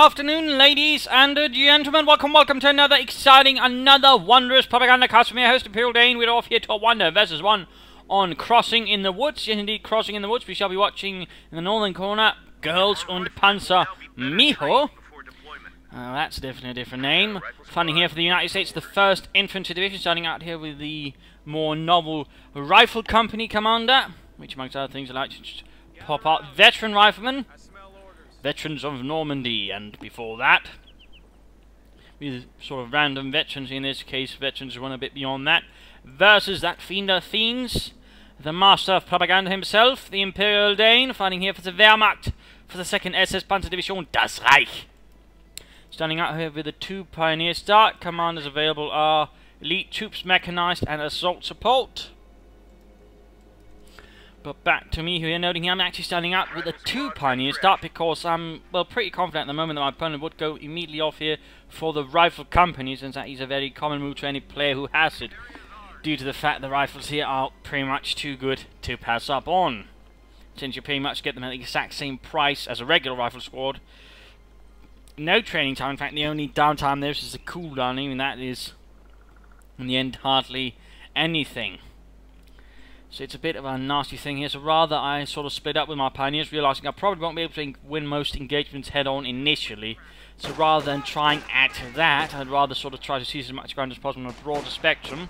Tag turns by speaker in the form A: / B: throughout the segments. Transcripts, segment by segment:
A: afternoon, ladies and gentlemen. Welcome to another exciting, another wondrous Propagandacast from your host, ImperialDane. We're off here to a Wonder versus One on Crossing in the Woods. Yes, indeed, Crossing in the Woods. We shall be watching in the northern corner, Girls und Panzer Miho. That's definitely a different name. Funding here for the United States, the 1st Infantry Division, starting out here with the more novel Rifle Company Commander, which amongst other things I like to just pop out. Veteran Rifleman. Veterans of Normandy, and before that, with sort of random veterans, in this case veterans who run a bit beyond that, versus that fiend of fiends, the master of propaganda himself, the ImperialDane, fighting here for the Wehrmacht, for the 2nd SS Panzer Division, Das Reich. Standing out here with the 2 Pioneer start, commanders available are Elite Troops, Mechanized, and Assault Support. But back to me here, noting here I'm actually starting out with a 2 Pioneer start because I'm, well, pretty confident at the moment that my opponent would go immediately off here for the Rifle Company, since that is a very common move to any player who has it, due to the fact the rifles here are pretty much too good to pass up on. Since you pretty much get them at the exact same price as a regular rifle squad. No training time, in fact the only downtime there is the cooldown, even that is, in the end, hardly anything. So it's a bit of a nasty thing here, so rather I sort of split up with my Pioneers, realising I probably won't be able to win most engagements head-on initially. So rather than trying at that, I'd rather sort of try to seize as much ground as possible on a broader spectrum,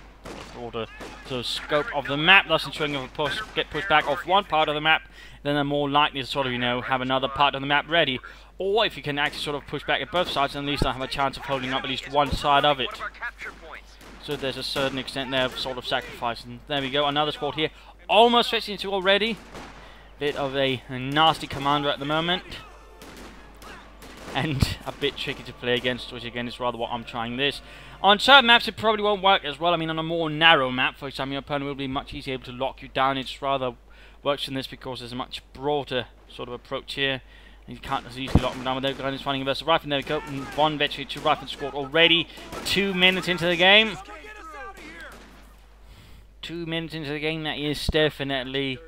A: broader sort of scope of the map, thus ensuring if I get pushed back off one part of the map, then I'm more likely to sort of, you know, have another part of the map ready. Or if you can actually sort of push back at both sides, then at least I have a chance of holding up at least one side of it. So there's a certain extent there of sort of sacrifice. And there we go, another squad here. Almost stretching into already. Bit of a nasty commander at the moment. And a bit tricky to play against, which again is rather what I'm trying this. On certain maps it probably won't work as well. I mean, on a more narrow map, for example, your opponent will be much easier able to lock you down. It's rather works in this because there's a much broader sort of approach here. You can't as easily lock them down with their guns fighting versus rifle. There we go. One veteran, 2 rifle squad already. 2 minutes into the game. 2 minutes into the game, that is definitely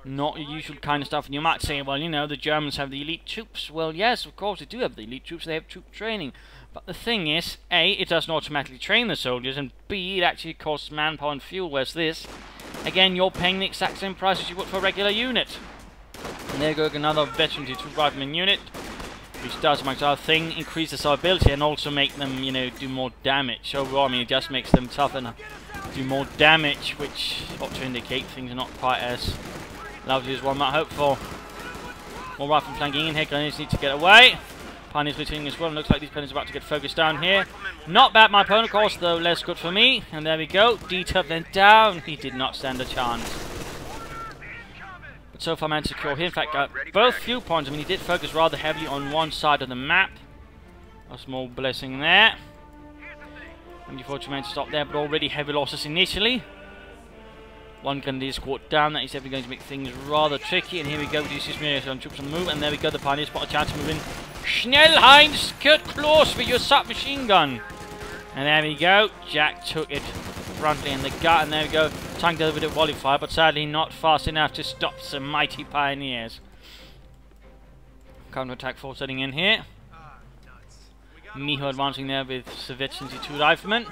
A: not your usual kind of stuff. And you might say, well, you know, the Germans have the elite troops. Well, yes, of course they do have the elite troops. They have troop training. But the thing is, A, it doesn't automatically train the soldiers, and B, it actually costs manpower and fuel. Whereas this, again, you're paying the exact same price as you would for a regular unit. And there goes another veteran to 2 rifleman unit, which does, amongst other things, increase the survivability and also make them, you know, do more damage. Overall, I mean, it just makes them tougher and do more damage, which ought to indicate things are not quite as lovely as one might hope for. More rifle flanking in here, gunners need to get away. Pioneers retreating as well, and looks like these pioneers are about to get focused down here. Not bad, my opponent, of course, though less good for me. And there we go, D-Tub then down. He did not stand a chance. So far managed to secure here. In fact, both fuel points. I mean, he did focus rather heavily on one side of the map. A small blessing there. And before he managed to stop there, but already heavy losses initially. One Grenadier squad down. That is definitely going to make things rather tricky. And here we go. This is Military troops on the move. And there we go. The Pioneers spot a chance to move in. Schnell, Heinz, get close with your submachine gun. And there we go. Jack took it frontally in the gut. And there we go. Tanked over the volley fire, but sadly not fast enough to stop some mighty Pioneers. Counter-attack force setting in here. Miho advancing there with the veteran 2 riflemen.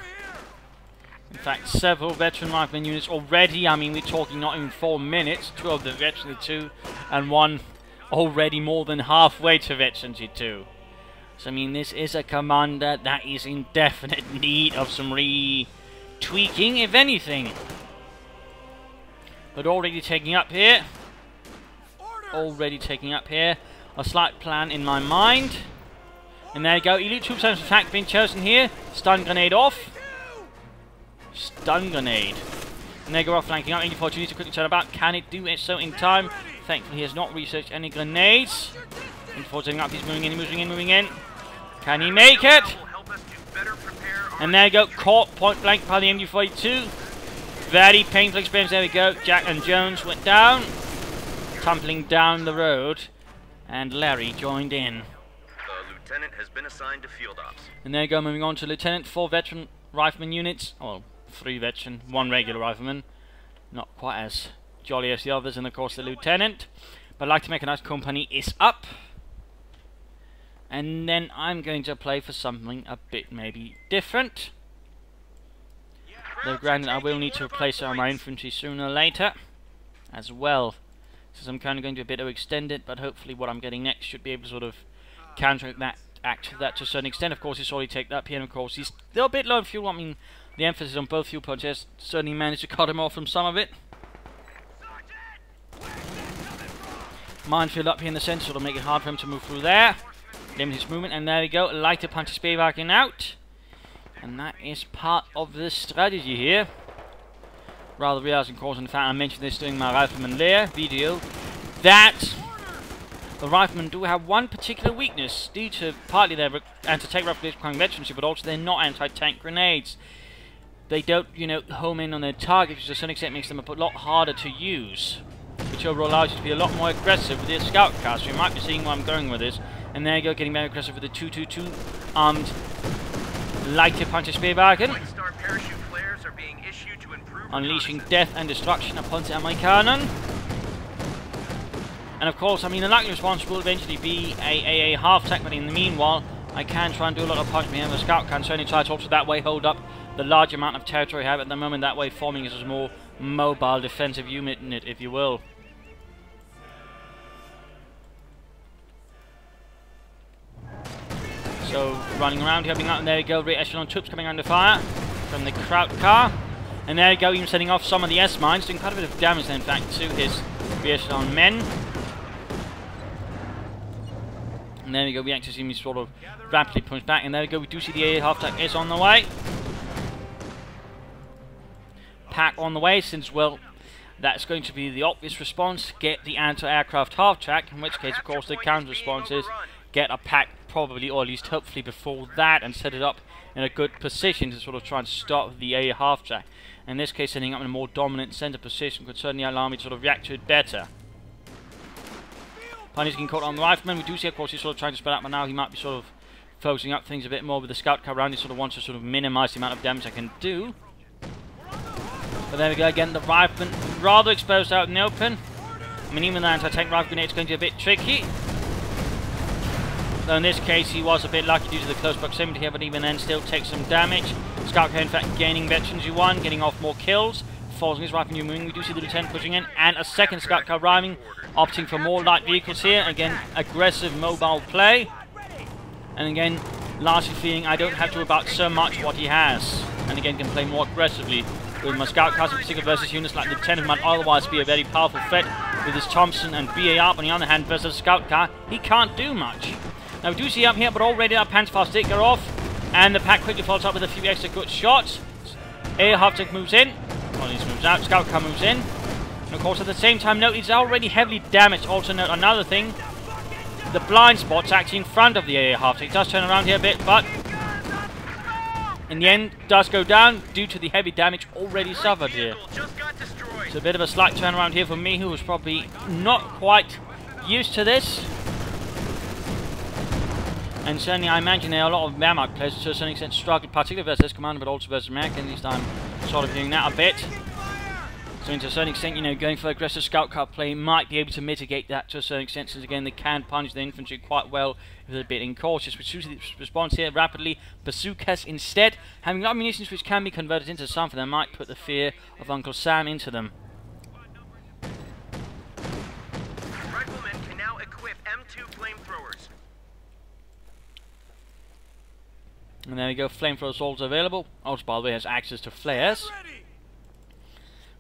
A: In fact, several veteran rifleman units already. I mean, we're talking not even 4 minutes. 2 of the veteran 2 and 1 already more than halfway to veteran 2. So I mean, this is a commander that is in definite need of some tweaking, if anything. But already taking up here. Already taking up here. A slight plan in my mind. And there you go. Elite troops have in fact been chosen here. Stun grenade off. Stun grenade. And there you go off flanking up. 84 needs to quickly turn about. Can it do it so in time? Thankfully he has not researched any grenades. 84 turning up. He's moving in, moving in, moving in. Can he make it? And there you go. Caught point blank by the MG42. Very painful experience. There we go. Jack and Jones went down, tumbling down the road, and Larry joined in.
B: The lieutenant has been assigned to field ops.
A: And there you go. Moving on to lieutenant. 4 veteran rifleman units. Oh, 3 veteran, 1 regular rifleman. Not quite as jolly as the others, and of course the lieutenant. But I'd like to make a nice company is up. And then I'm going to play for something a bit maybe different. Though granted, I will need to replace some of my infantry sooner or later as well. So I'm kind of going to a bit overextend, but hopefully what I'm getting next should be able to sort of counter that to a certain extent. Of course, he's already taken up here, and of course he's still a bit low on fuel. I mean, the emphasis on both fuel points has certainly managed to cut him off from some of it. Minefield up here in the centre, sort of make it hard for him to move through there. Limit his movement, and there we go. Lighter punch spearwagon out. And that is part of the strategy here. Rather realising, of course, in fact, I mentioned this during my Rifleman Lair video, that the Riflemen do have one particular weakness, due to partly their anti-tank rifle veterancy, but also they're not anti-tank grenades. They don't, you know, home in on their target, which to a certain extent makes them a lot harder to use, which overall allows you to be a lot more aggressive with your scout cast. So you might be seeing where I'm going with this. And there you go, getting very aggressive with the 222 armed lighter puncher spearwagon. Unleashing death and destruction upon the ammo cannon. And of course, I mean, the likely response will eventually be a half tank, but in the meanwhile, I can try and do a lot of punch behind the scout can certainly try to also that way hold up the large amount of territory I have at the moment, that way forming as a more mobile defensive unit, if you will. So, running around, helping out, and there you go, rear echelon troops coming under fire from the Kraut car. And there you go, even setting off some of the S-mines, doing quite a bit of damage, in fact, to his rear echelon men. And there we go, we actually see me sort of rapidly push back, and there we go, we do see the AA half-tank is on the way. Pack on the way, since, well, that's going to be the obvious response, get the anti-aircraft half-track, in which case, of course, the counter-response is get a pack probably, or at least hopefully before that, and set it up in a good position to sort of try and stop the AA half-track. In this case, setting up in a more dominant centre position could certainly allow me to sort of react to it better. Pioneer's getting caught on the Rifleman. We do see, of course, he's sort of trying to spread out, but now he might be sort of focusing up things a bit more with the scout car around. He sort of wants to sort of minimise the amount of damage I can do. But there we go again, the Rifleman rather exposed out in the open. I mean, even the anti-tank rifle grenade is going to be a bit tricky. Though in this case, he was a bit lucky due to the close proximity here, but even then still takes some damage. Scout car, in fact, gaining veterans U1, getting off more kills. Forcing his rifle moving. We do see the lieutenant pushing in, and a second scout car arriving, opting for more light vehicles here. Again, aggressive mobile play. And again, largely feeling I don't have to worry about so much what he has. And again, can play more aggressively with my scout cars in particular versus units like the lieutenant, who might otherwise be a very powerful threat with his Thompson and BA up. On the other hand, versus scout car, he can't do much. Now we do see up here, but already our Panzerfaust stick are off, and the pack quickly follows up with a few extra good shots. A half-tank moves in, Collins moves out, scout car moves in, and of course at the same time, note it's already heavily damaged. Also note another thing, the blind spot's actually in front of the AA half-tank. It does turn around here a bit, but in the end does go down due to the heavy damage already suffered here. It's a bit of a slight turnaround here for me, who was probably not quite used to this. And certainly I imagine there are a lot of Wehrmacht players to a certain extent struggle, particularly versus this commander, but also versus American. At least I'm sort of doing that a bit. So to a certain extent, you know, going for aggressive scout car play might be able to mitigate that to a certain extent, since again they can punish the infantry quite well if they're a bit incautious. Which suits the response here rapidly. Bazookas instead, having lot of munitions which can be converted into something that might put the fear of Uncle Sam into them.
B: Riflemen can now equip M2 flamethrowers.
A: And there we go, flamethrowers also available. Also, by the way, has access to flares,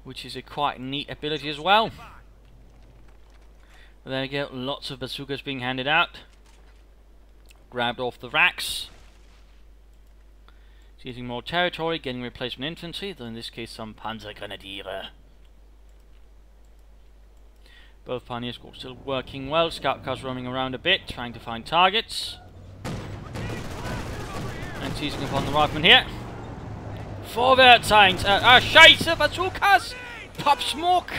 A: which is a quite neat ability as well. But there we go, lots of bazookas being handed out. Grabbed off the racks. Seizing more territory, getting replacement infantry, though in this case some Panzergrenadiere. Both pioneer squads still working well, scout cars roaming around a bit, trying to find targets. And seizing upon the rifleman here. Vorwärts! Scheiße! Bazookas! Pop smoke!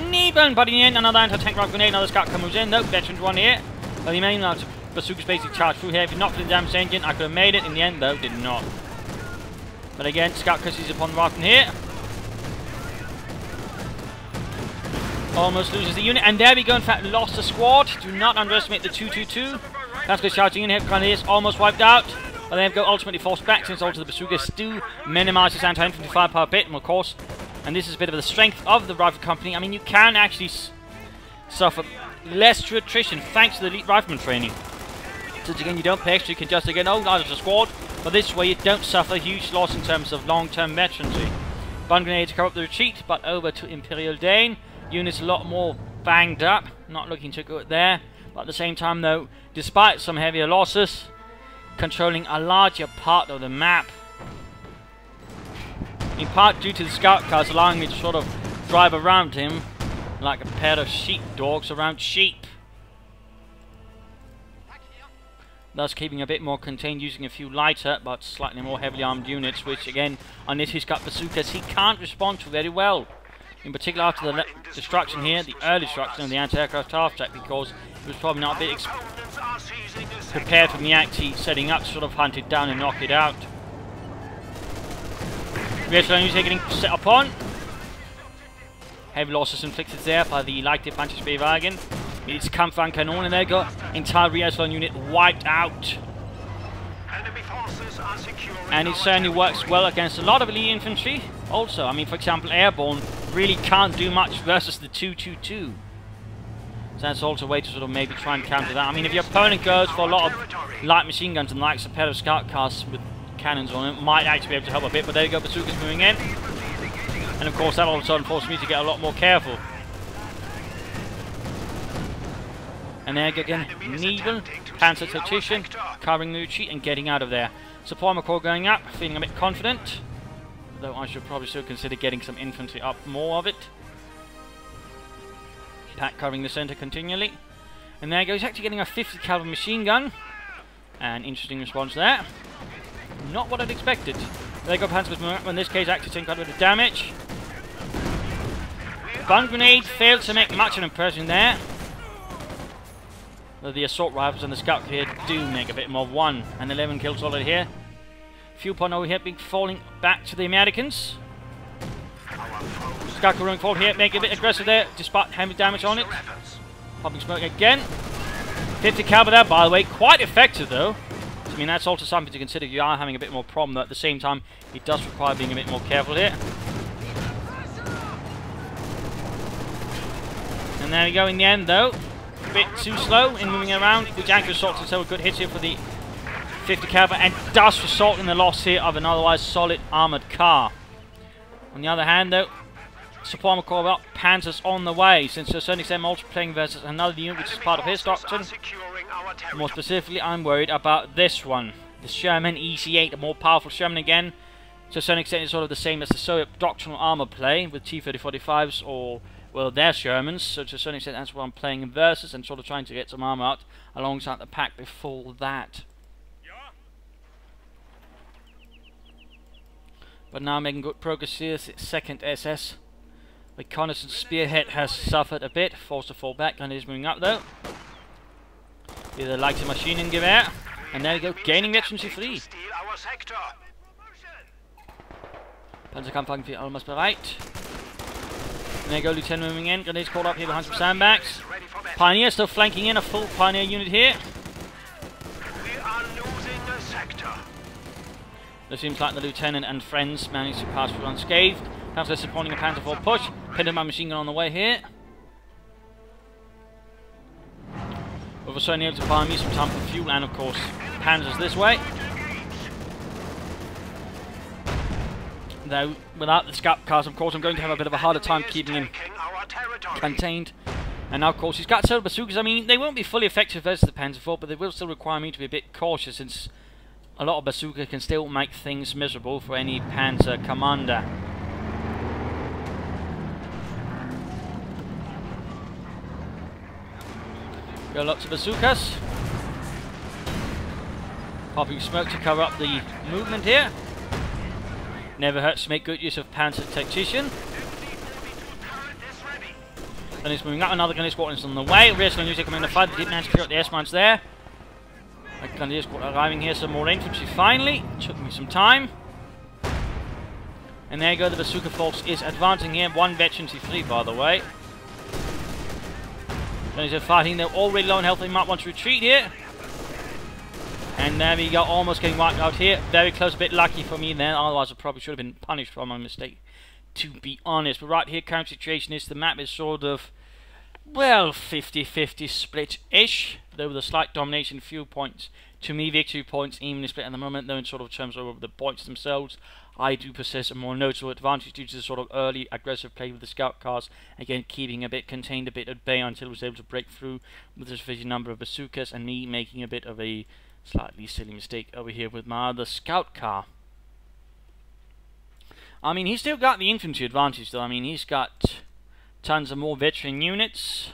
A: Neben! But in the end, another anti-tank rifle grenade, another scout car moves in. No, veterans one here. But the main bazookas basically charged through here. If you knocked the damage engine, I could have made it. In the end, though, did not. But again, scout car seizes upon the rifleman here. Almost loses the unit. And there we go, in fact, lost a squad. Do not underestimate the 222. That's good charging in here. Grenadiers almost wiped out. But they go ultimately forced back since also the bazookas do minimize his anti-infantry firepower a bit. And of course, and this is a bit of the strength of the rifle company. I mean, you can actually suffer less true attrition thanks to the elite rifleman training. Since again, you don't pay extra, you can just again, oh, there's a squad. But this way, you don't suffer huge loss in terms of long-term veterancy. Bun grenade to cover up the retreat, but over to ImperialDane. Units a lot more banged up, not looking too good there. But at the same time, though, despite some heavier losses, controlling a larger part of the map. In part due to the scout cars allowing me to sort of drive around him like a pair of sheepdogs around sheep. Thus keeping a bit more contained, using a few lighter but slightly more heavily armed units, which again, unless he's got bazookas, he can't respond to very well. In particular after the destruction here, the early destruction of the anti-aircraft half track, because he was probably not a bit prepared for me actually setting up to sort of hunt it down and knock it out. Rear getting set upon. Heavy losses inflicted there by the leichte Panzerwagen. It's Kampfwagenkanone, and there go entire rear unit wiped out. And it certainly works well against a lot of elite infantry. Also, I mean, for example, airborne really can't do much versus the 222. So that's also a way to sort of maybe try and counter that. I mean, if your opponent goes for a lot of light machine guns and likes a pair of scout cars with cannons on it, might actually be able to help a bit. But there you go, bazookas moving in. And of course, that all of a sudden forced me to get a lot more careful. And there again, Nebel, Panzer Tactician, covering the retreat and getting out of there. Support Corps going up, feeling a bit confident. Though I should probably still consider getting some infantry up, more of it. Pack covering the centre continually. And there goes, actually getting a 50 caliber machine gun. An interesting response there. Not what I'd expected. There go Panzer, in this case actually taking quite a bit of damage. Bun grenade failed to make much of an impression there. The assault rifles and the scout here do make a bit more. 1 and 11 kills already here. Few point over here being falling back to the Americans. Scout running forward here, making a bit aggressive there, despite heavy damage on it. Popping smoke again. 50 caliber there, by the way, quite effective though. I mean, that's also something to consider. You are having a bit more problem, though at the same time, it does require being a bit more careful here. And there we go in the end though. A bit too slow in moving around, which actually results in several good hits here for the 50 caliber, and does result in the loss here of an otherwise solid armoured car. On the other hand though, support Corps up, Panzers on the way, since to a certain extent also playing versus another unit which is part of his doctrine. More specifically, I'm worried about this one, the Sherman EC8, a more powerful Sherman again. To a certain extent, it's sort of the same as the Soviet doctrinal armor play with T-3045s or, well, their Shermans. So to a certain extent, that's what I'm playing in versus and sort of trying to get some armor out alongside the pack before that. But now making good progress here. Second SS. Reconnaissance Spearhead has suffered a bit, forced to fall back, and is moving up though. Either like the machine in gewehr, and there we go, gaining veterancy free. Panzerkampfwagen almost bereit. And there you go, Lieutenant moving in, grenades called up here behind some sandbags. Pioneer still flanking in, a full Pioneer unit here. It seems like the Lieutenant and friends managed to pass through unscathed. Panzer supporting a Panzer IV push. Pinned my machine gun on the way here. We're certainly able to buy me some time for fuel and of course Panzers this way. Though without the scout cars, of course, I'm going to have a bit of a harder time keeping him contained. And now, of course, he's got several bazookas. I mean, they won't be fully effective versus the Panzer IV, but they will still require me to be a bit cautious, since a lot of bazooka can still make things miserable for any Panzer commander. Got lots of bazookas. Popping smoke to cover up the movement here. Never hurts to make good use of Panzer Tactician. Then he's moving up, another Grenadier squadron is on the way. Rear Grenadier coming in the fight, they didn't manage to clear out the S-mines there. A Grenadier squad arriving here, some more infantry finally. Took me some time. And there you go, the bazooka force is advancing here. 1 veterancy free, by the way. Then he's fighting, they're already low on health, they might want to retreat here. And there we go, almost getting wiped out here. Very close, a bit lucky for me then, otherwise I probably should have been punished for my mistake, to be honest. But right here, current situation is the map is sort of, well, 50-50 split-ish, though with a slight domination, few points. To me, victory points evenly split at the moment, though in sort of terms of the points themselves, I do possess a more notable advantage due to the sort of early aggressive play with the scout cars, again keeping a bit contained, a bit at bay until I was able to break through with a sufficient number of bazookas, and me making a bit of a slightly silly mistake over here with my other scout car. I mean, he's still got the infantry advantage though. I mean, he's got tons of more veteran units,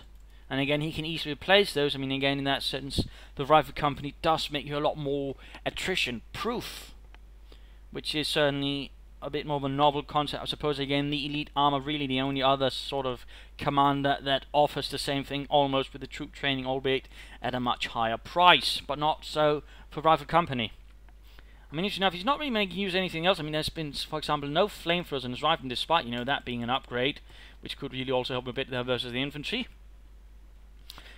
A: and again he can easily replace those. I mean, again in that sense the rifle company does make you a lot more attrition proof, which is certainly a bit more of a novel concept. I suppose again the elite armor really the only other sort of commander that offers the same thing almost with the troop training, albeit at a much higher price, but not so for rifle company. I mean, interesting enough, he's not really making use of anything else. I mean, there's been, for example, no flamethrowers in his rifle, despite, you know, that being an upgrade, which could really also help him a bit there versus the infantry.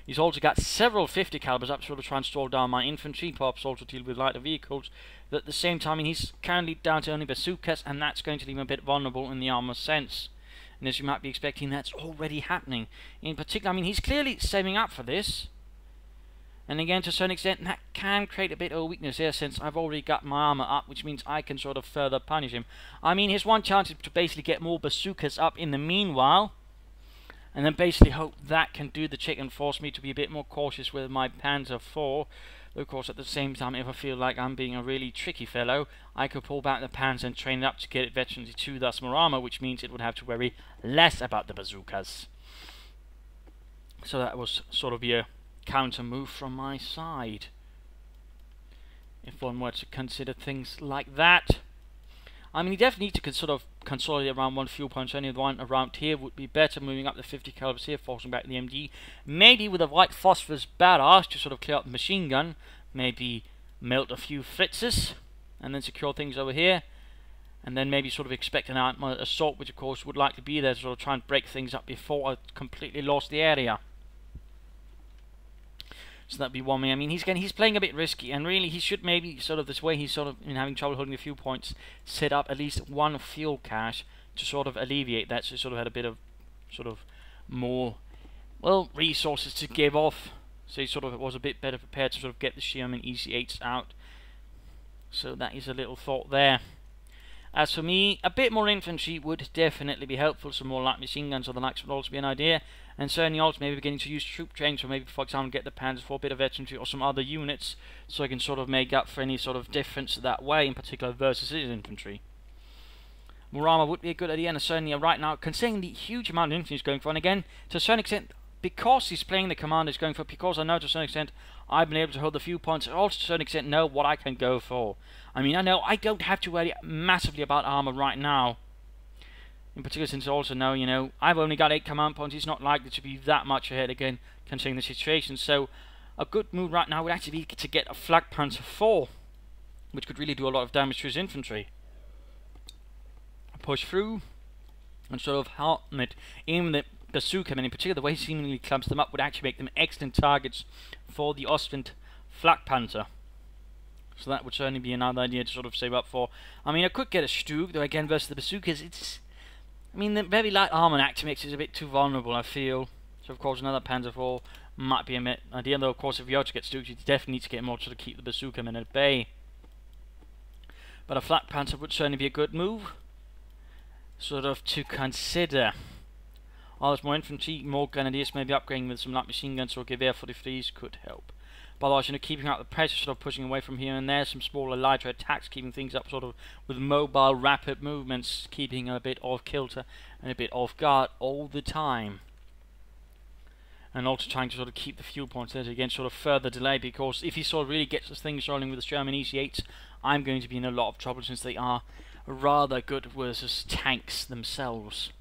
A: He's also got several 50 calibers up to sort of try and stall down my infantry, perhaps also deal with lighter vehicles. But at the same time, I mean, he's currently down to only bazookas, and that's going to leave him a bit vulnerable in the armor sense. And as you might be expecting, that's already happening. In particular, I mean, he's clearly saving up for this. And again, to a certain extent, that can create a bit of a weakness here, since I've already got my armor up, which means I can sort of further punish him. I mean, his one chance is to basically get more bazookas up in the meanwhile, and then basically hope that can do the trick and force me to be a bit more cautious with my Panzer IV. Though, of course, at the same time, if I feel like I'm being a really tricky fellow, I could pull back the Panzer and train it up to get it veterancy 2, thus more armor, which means it would have to worry less about the bazookas. So that was sort of a counter move from my side, if one were to consider things like that. I mean, you definitely need to sort of consolidate around one fuel point. Only the one around here would be better, moving up the 50 calibers here, forcing back the MD. Maybe with a white phosphorus badass to sort of clear out the machine gun. Maybe melt a few Fritzes, and then secure things over here. And then maybe sort of expect an assault, which of course would likely be there to sort of try and break things up before I completely lost the area. So that'd be one way. I mean, he's playing a bit risky, and really he should maybe sort of this way he's sort of having trouble holding a few points, set up at least one fuel cache to sort of alleviate that, so he sort of had a bit of sort of more, well, resources to give off. So he sort of was a bit better prepared to sort of get the Sherman EC8s out. So that is a little thought there. As for me, a bit more infantry would definitely be helpful. Some more light machine guns or the likes would also be an idea. And certainly also maybe beginning to use troop training, so maybe for example get the Panzers for a bit of veterancy or some other units, so I can sort of make up for any sort of difference that way, in particular versus his infantry. More armor would be a good idea, and certainly right now, considering the huge amount of infantry he's going for, and again, to a certain extent, because he's playing the commander he's going for, because I know to a certain extent I've been able to hold the few points, I also to a certain extent know what I can go for. I mean, I know I don't have to worry massively about armor right now. In particular, since I also know, you know, I've only got 8 command points. It's not likely to be that much ahead again, considering the situation. So, a good move right now would actually be to get a Flak Panzer IV, which could really do a lot of damage to his infantry. Push through, and sort of harm it. Aim the bazooka, and in particular, the way he seemingly clumps them up would actually make them excellent targets for the Ostwind Flak Panzer. So that would certainly be another idea to sort of save up for. I mean, I could get a Stug, though again, versus the bazookas, it's... I mean, the very light armor actually makes it a bit too vulnerable, I feel. So, of course, another Panzer IV might be an idea, though, of course, if you are to get Stugs, you definitely need to get more to keep the bazooka men at bay. But a Flak Panzer would certainly be a good move, sort of to consider. While there's more infantry, more grenadiers, maybe upgrading with some light machine guns or Gewehr 43s could help. But otherwise, you know, keeping out the pressure, sort of pushing away from here and there, some smaller, lighter attacks, keeping things up sort of with mobile, rapid movements, keeping a bit off kilter and a bit off guard all the time. And also trying to sort of keep the fuel points there to again sort of further delay, because if he sort of really gets things rolling with the Sherman EC8s, I'm going to be in a lot of trouble, since they are rather good versus tanks themselves.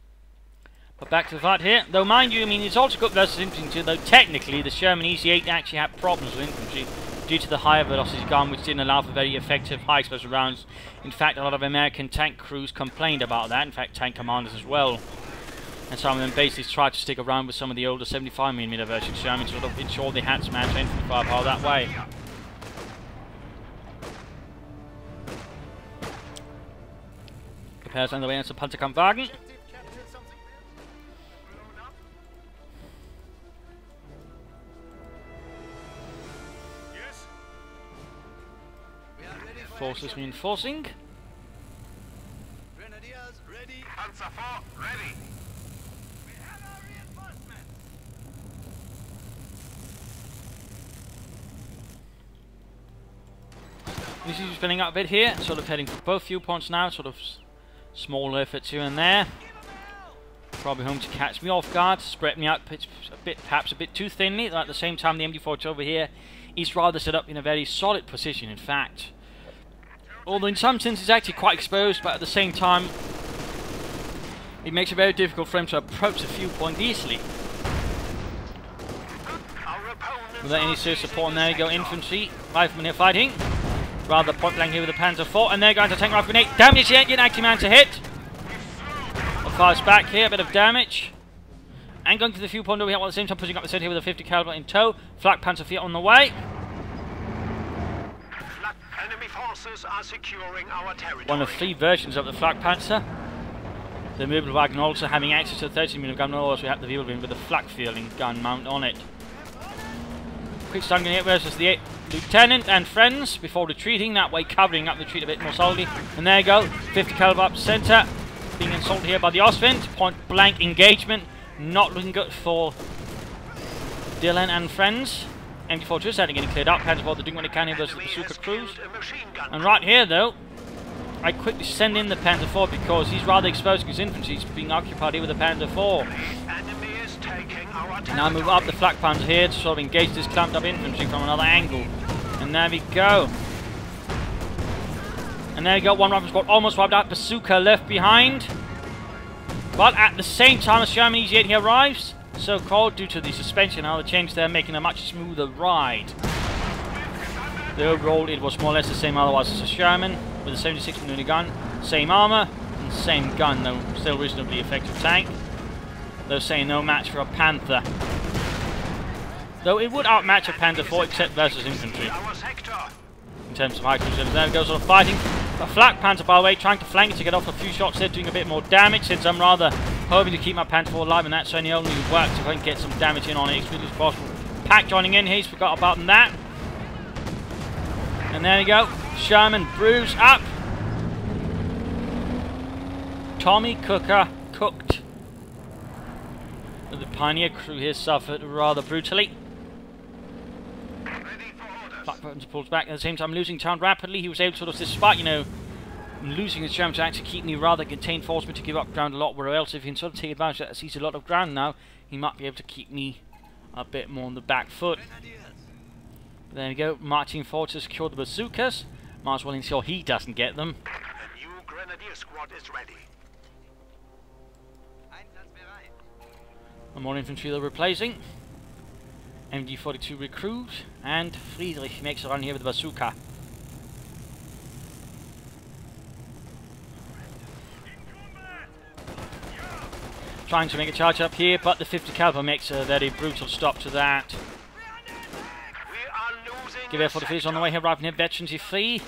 A: But back to the fight here, though mind you, I mean, it's also good versus infantry, though technically the Sherman EC8 actually had problems with infantry due to the higher velocity gun, which didn't allow for very effective high explosive rounds. In fact, a lot of American tank crews complained about that, in fact tank commanders as well. And some of them basically tried to stick around with some of the older 75mm versions, Sherman, to sort of ensure they had some anti-infantry firepower that way. Repairs on the way into Panzerkampfwagen. Forces reinforcing.
B: Grenadiers ready. Panzer 4 ready. We have our reinforcements.
A: This is spinning up a bit here, sort of heading for both viewpoints now, sort of small efforts here and there. Probably home to catch me off guard, spread me out perhaps a bit too thinly. At the same time, the MD-40 over here is rather set up in a very solid position, in fact. Although in some sense it's actually quite exposed, but at the same time it makes it very difficult for him to approach the viewpoint easily. Without any serious support, and there you go, infantry, riflemen here fighting. Rather point blank here with the Panzer 4, and they're going to tank rifle grenade. Damage the engine, actually managed to hit. A fires back here, a bit of damage. And going to the viewpoint over here, while at the same time pushing up the center here with a 50 caliber in tow. Flak Panzer 4 on the way.
B: Enemy forces are securing our territory.
A: One of 3 versions of the Flak Panzer. The mobile wagon also having access to 30mm gun, also we have the Wirbelwind with the flak fielding gun mount on it. Quick stun grenade versus the 8th Lieutenant and friends before retreating, that way covering up the retreat a bit more solidly. And there you go, 50 caliber up center, being assaulted here by the Ostwind. Point blank engagement, not looking good for Dylan and friends. MD-4 just getting cleared up. Panzer 4 doing what they can here versus the Bazooka crews. And right here though, I quickly send in the Panzer 4 because he's rather exposed because infantry is being occupied here with the Panzer 4. Now move up the Flak Panzer here to sort of engage this clamped up infantry from another angle. And there we go. And there you go, one rifle squad almost wiped out. Bazooka left behind. But at the same time as German EZ-8 here arrives, so-called due to the suspension and other changes there, making a much smoother ride. The overall it was more or less the same otherwise as a Sherman with a 76mm gun, same armor and same gun, though still reasonably effective tank. Though saying no match for a Panther. Though it would outmatch a Panther 4 except versus infantry. In terms of high cruisers, there we go, sort of fighting. A Flak Panther by the way, trying to flank it to get off a few shots there, doing a bit more damage, since I'm rather hoping to keep my Panther 4 alive, and that's only worked if I can get some damage in on it as quickly as possible. Pack joining in here, he's forgot about that. And there you go, Sherman Bruce up. Tommy Cooker cooked. The Pioneer crew here suffered rather brutally. Flak Panzer pulls back at the same time, losing town rapidly. He was able to sort of, despite, you know, losing his chance to actually keep me rather contained, forced me to give up ground a lot, where else if he can sort of take advantage that sees a lot of ground now, he might be able to keep me a bit more on the back foot. But there we go, marching forward to secure the bazookas. Might as well ensure he doesn't get them.
B: The new Grenadier squad is ready.
A: More infantry they're replacing. MD-42 recruit, and Friedrich makes a run here with the bazooka. Trying to make a charge up here, but the 50 caliber makes a very brutal stop to that. Give effort if he's on the way here, right here, veterans are free.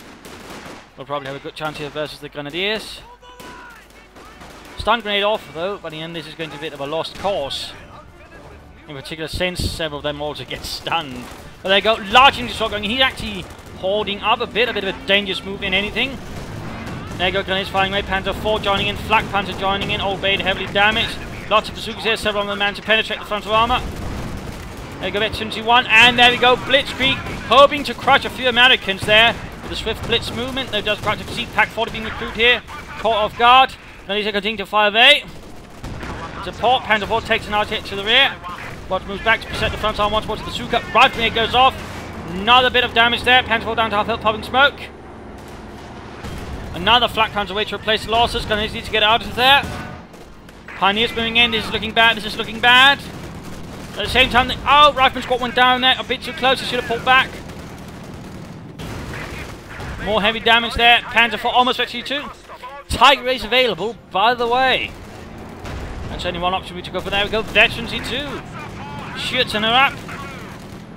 A: We'll probably have a good chance here versus the Grenadiers. Stun grenade off though, but in the end this is going to be a bit of a lost cause. In particular since several of them also get stunned. But there you go, large infantry shot going. He's actually holding up a bit of a dangerous move in anything. There you go, Grenadiers firing away, Panzer 4 joining in, Flak Panzer joining in, Old Bay heavily damaged. Lots of bazookas here, several of them managed to penetrate the frontal armor. There you go, Veterancy 1, and there we go, Blitzkrieg, hoping to crush a few Americans there. With a swift blitz movement, they just practice see Pack 40 being recruited here, caught off guard. Grenadiers are continuing to fire away. Support, Panzer 4 takes an out hit to the rear. Watch moves back to protect the front arm once more to the bazooka. Right grenade goes off. Another bit of damage there. Panzer 4 down to half health, popping smoke. Another Flak Panzer way to replace the losses. Grenadiers need to get out of there. Pioneers moving in. This is looking bad. This is looking bad. At the same time, oh, Rifleman squad went down there. A bit too close. He should have pulled back. More heavy damage there. Panzer 4 almost actually too. Tiger race available, by the way. That's only one option we took over. There we go. Veterancy 2. Shooting her up.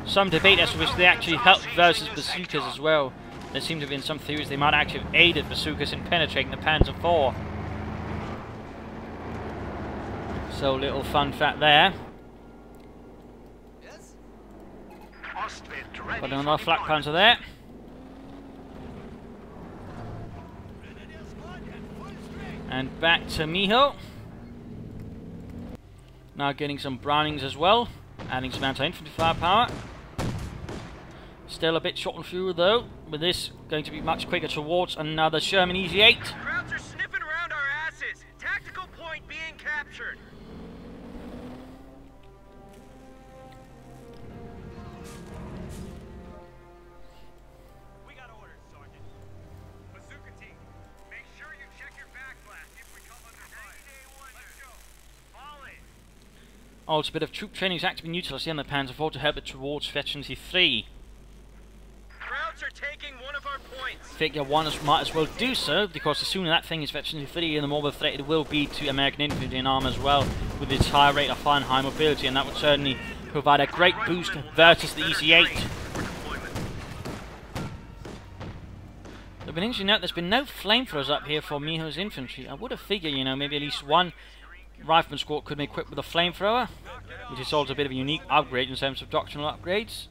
A: Some debate as to which they actually helped versus bazookas as well. There seem to have been some theories they might actually have aided bazookas in penetrating the Panzer 4. So, little fun fact there. Got another flak panzer there. And back to Miho. Now getting some Brownings as well. Adding some anti-infantry firepower. Still a bit short on fuel though. With this going to be much quicker towards another Sherman Easy-8.
B: Crowds are sniffing around our asses. Tactical point being captured. We got orders, Sergeant. Bazooka team, make sure you check your backblast if we come under fire. Let's go. Fall in.
A: Also, a bit of troop training has actually been utilised in the Panzer IV to help it towards Veterancy 3.
B: Crowds are taking one of our points.
A: Figure 1 might as well do so, because the sooner that thing is Veterancy 3, the more of a threat it will be to American infantry and arm as well, with its high rate of fire and high mobility, and that would certainly provide a great boost versus the Easy-8. But an interesting note, there's been no flamethrowers up here for Miho's infantry. I would have figured, you know, maybe at least one rifleman squad could be equipped with a flamethrower, which is also a bit of a unique upgrade in terms of doctrinal upgrades.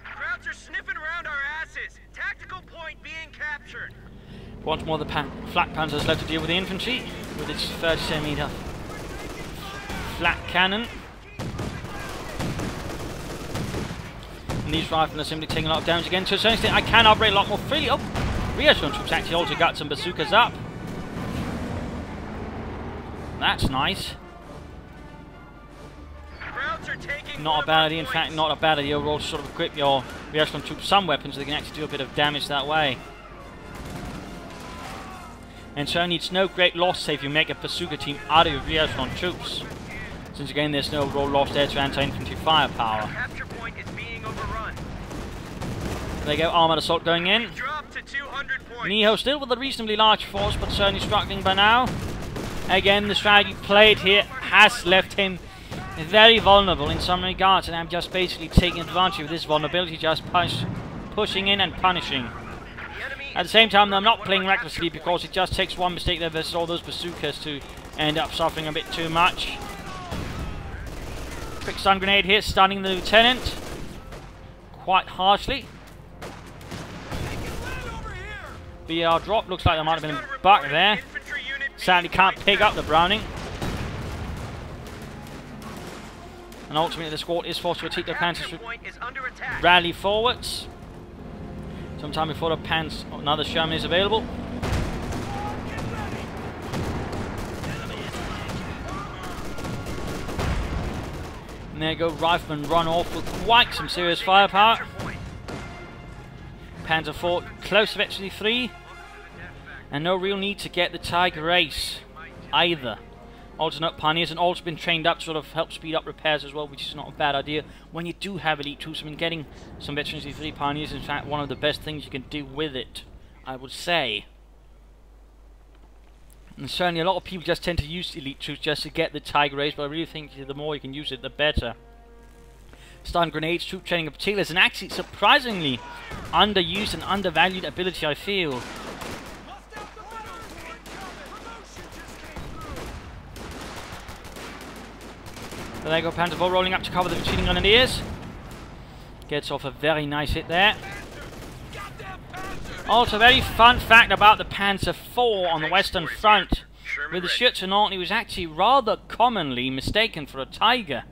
B: Crowds are sniffing around our asses. Tactical point being captured.
A: Once more, the flak panzer is left to deal with the infantry with its 30cm flak cannon. And these riflemen are simply taking a lot of damage again. To a certain extent, I can operate a lot more freely. Oh, reassurance troops actually also got some bazookas up. That's nice.
B: Crowds are taking
A: Not a bad idea. In fact, not a bad idea overall to sort of equip your reassurance troops some weapons so they can actually do a bit of damage that way. And certainly it's no great loss, say, if you make a bazooka team out of your reassurance troops. Since again, there's no overall loss there to anti-infantry firepower.
B: Capture point is being overrun.
A: There you go, armoured assault going in.
B: Drop to 200 points.
A: Miho still with a reasonably large force, but certainly struggling by now. Again, the strategy played here has left him very vulnerable in some regards, and I'm just basically taking advantage of this vulnerability, just pushing in and punishing. At the same time, I'm not playing recklessly because it just takes one mistake there versus all those bazookas to end up suffering a bit too much. Quick stun grenade here, stunning the lieutenant quite harshly. BR drop, looks like there might have been a bug there. Sadly can't pick up the Browning. And ultimately the squad is forced to retreat their panzers to rally forwards. Sometime before the another Sherman is available. And there you go, riflemen run off with quite some serious firepower. Panzer IV close to Veterancy 3. And no real need to get the Tiger race either. Alternate pioneers and also been trained up to sort of help speed up repairs as well, which is not a bad idea when you do have elite troops. I mean, getting some Veterancy 3 pioneers is in fact one of the best things you can do with it, I would say. And certainly a lot of people just tend to use elite troops just to get the Tiger race, but I really think the more you can use it, the better. Stun grenades, troop training in particular, is an actually surprisingly underused and undervalued ability, I feel. But there you go, Panzer IV rolling up to cover the retreating grenadiers. Gets off a very nice hit there. Also, a very fun fact about the Panzer IV on the Western Front. With the Schützenant, he was actually rather commonly mistaken for a Tiger.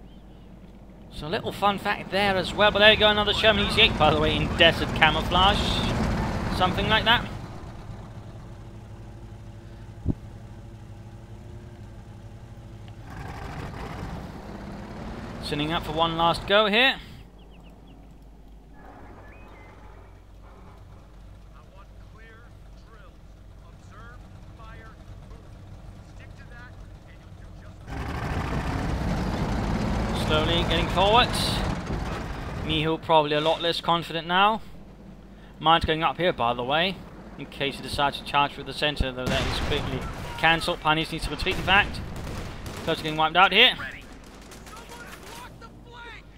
A: So a little fun fact there as well. But there you go, another Sherman Easy-8, by the way, in desert camouflage. Something like that. Sending up for one last go here. Slowly getting forwards. Miho probably a lot less confident now. Mine's going up here, by the way, in case he decides to charge through the centre, though that is quickly cancelled. Pioneers needs to retreat, in fact. Close to getting wiped out here.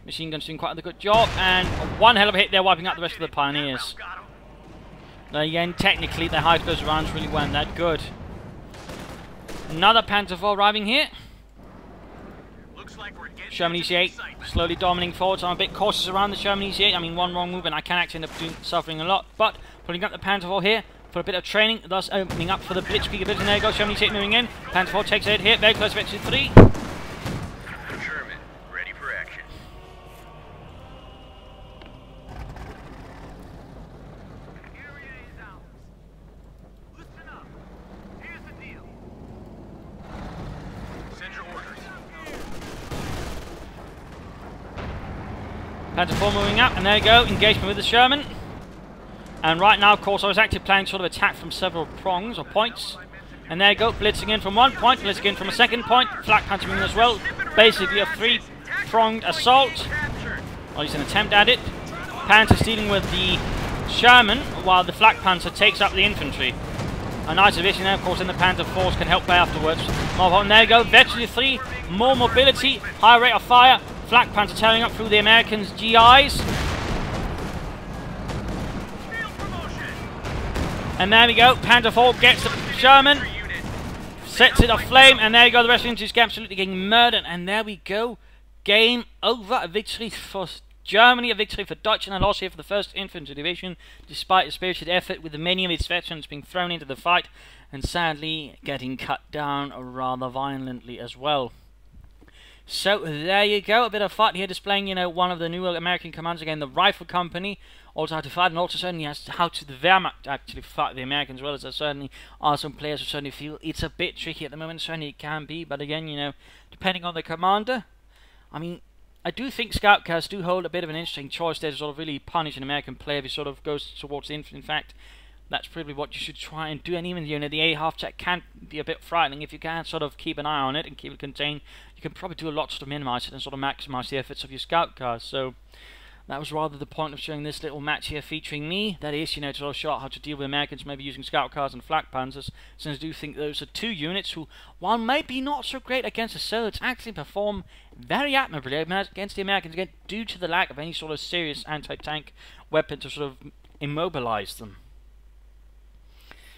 A: Machine guns doing quite a good job, and one hell of a hit there, wiping out the rest of the Pioneers. Again, technically, their high explosive rounds really weren't that good. Another Panzer IV arriving here.
B: Looks like we're getting
A: Sherman
B: into
A: EC8
B: some excitement.
A: slowly dominating forward, so I'm a bit cautious around the Sherman EC8. I mean, one wrong move and I can actually end up suffering a lot. But putting up the Panzer IV here for a bit of training, thus opening up for the Blitzkrieg ability. And there you go, Sherman EC8 moving in. Panzer IV takes a hit here, very close to Victory 3.
B: Sherman, ready for action. Area is ours. Listen up. Here's the deal. Send your orders.
A: Panzer IV moving up, and there you go, engagement with the Sherman. And right now, of course, I was actually planning sort of attack from several prongs or points. And there you go, blitzing in from one point, blitzing in from a second point, flak punching in as well. Basically a three-pronged assault, or at least an attempt at it. Panzer dealing with the Sherman, while the flak panzer takes up the infantry. A nice division there, of course, in the Panzer force can help by afterwards. And there you go, Veteran 3, more mobility, higher rate of fire, flak panzer tearing up through the Americans' GIs. And there we go, Panzer IV gets the Sherman, sets it aflame, and there you go, the rest of the infantry is absolutely getting murdered. And there we go, game over, a victory for Germany, a victory for Deutschland, a loss here for the 1st Infantry Division, despite a spirited effort with many of its veterans being thrown into the fight, and sadly getting cut down rather violently as well. So there you go, a bit of fight here displaying, you know, one of the new American commands, again, the Rifle Company, also how to fight, and also certainly as to how to the Wehrmacht actually fight the Americans, as well as there certainly are some players who certainly feel it's a bit tricky at the moment. Certainly it can be, but again, you know, depending on the commander. I mean, I do think Scoutcasts do hold a bit of an interesting choice there to sort of really punish an American player if he sort of goes towards the infantry. In fact, that's probably what you should try and do. And even, you know, the A half check can be a bit frightening. If you can sort of keep an eye on it and keep it contained, you can probably do a lot to sort of minimize it and sort of maximize the efforts of your scout cars. So that was rather the point of showing this little match here featuring me. That is, you know, to sort of show how to deal with Americans maybe using scout cars and flak panzers, since I do think those are two units who, while maybe not so great against the Soviets, actually perform very admirably against the Americans, again, due to the lack of any sort of serious anti-tank weapon to sort of immobilize them.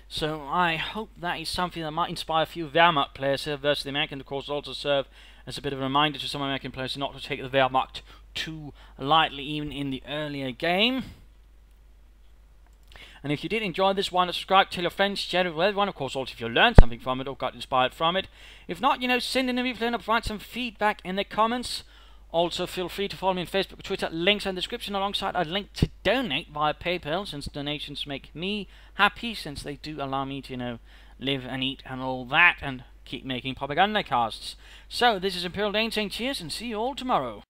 A: So I hope that is something that might inspire a few Wehrmacht players here versus the Americans. Of course, also serve as a bit of a reminder to some American players not to take the Wehrmacht too lightly, even in the earlier game. And if you did enjoy this one, subscribe, tell your friends, share it with everyone. Of course, also if you learned something from it or got inspired from it. If not, you know, send in a replay and provide some feedback in the comments. Also, feel free to follow me on Facebook, Twitter, links in the description, alongside a link to donate via PayPal, since donations make me happy, since they do allow me to, you know, live and eat and all that, and keep making propaganda casts. So, this is ImperialDane saying cheers, and see you all tomorrow.